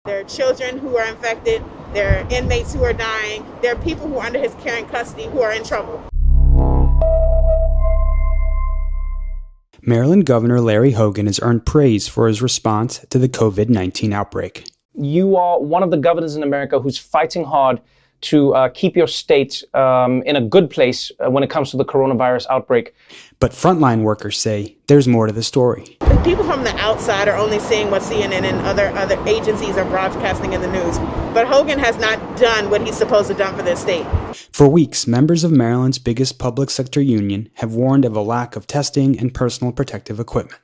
There are children who are infected. There are inmates who are dying. There are people who are under his care and custody who are in trouble. Maryland Governor Larry Hogan has earned praise for his response to the COVID-19 outbreak. You are one of the governors in America who's fighting hard to keep your state in a good place when it comes to the coronavirus outbreak. But frontline workers say there's more to the story. The people from the outside are only seeing what CNN and other agencies are broadcasting in the news. But Hogan has not done what he's supposed to have done for this state. For weeks, members of Maryland's biggest public sector union have warned of a lack of testing and personal protective equipment.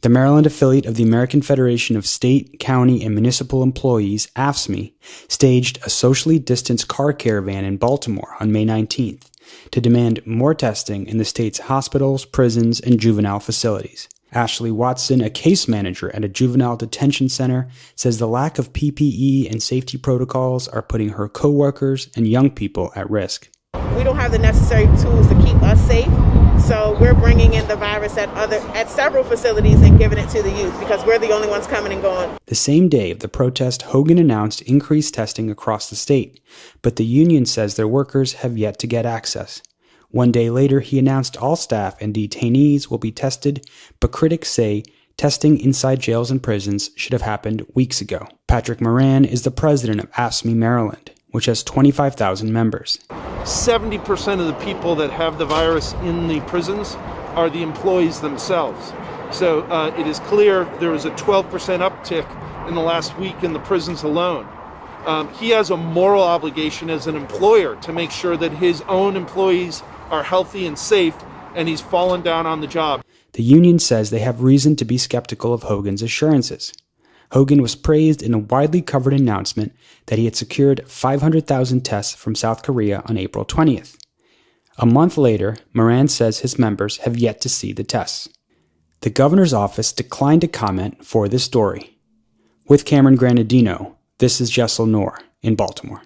The Maryland affiliate of the American Federation of State, County, and Municipal Employees, AFSCME, staged a socially distanced car caravan in Baltimore on May 19th to demand more testing in the state's hospitals, prisons, and juvenile facilities. Ashley Watson, a case manager at a juvenile detention center, says the lack of PPE and safety protocols are putting her coworkers and young people at risk. We don't have the necessary tools to keep us safe. So we're bringing in the virus at several facilities and giving it to the youth because we're the only ones coming and going. The same day of the protest, Hogan announced increased testing across the state, but the union says their workers have yet to get access. One day later, he announced all staff and detainees will be tested, but critics say testing inside jails and prisons should have happened weeks ago. Patrick Moran is the president of AFSCME Maryland, which has 25,000 members. 70% of the people that have the virus in the prisons are the employees themselves. So it is clear there was a 12% uptick in the last week in the prisons alone. He has a moral obligation as an employer to make sure that his own employees are healthy and safe, and he's fallen down on the job. The union says they have reason to be skeptical of Hogan's assurances. Hogan was praised in a widely covered announcement that he had secured 500,000 tests from South Korea on April 20th. A month later, Moran says his members have yet to see the tests. The governor's office declined to comment for this story. With Cameron Granadino, this is Jessel Noor in Baltimore.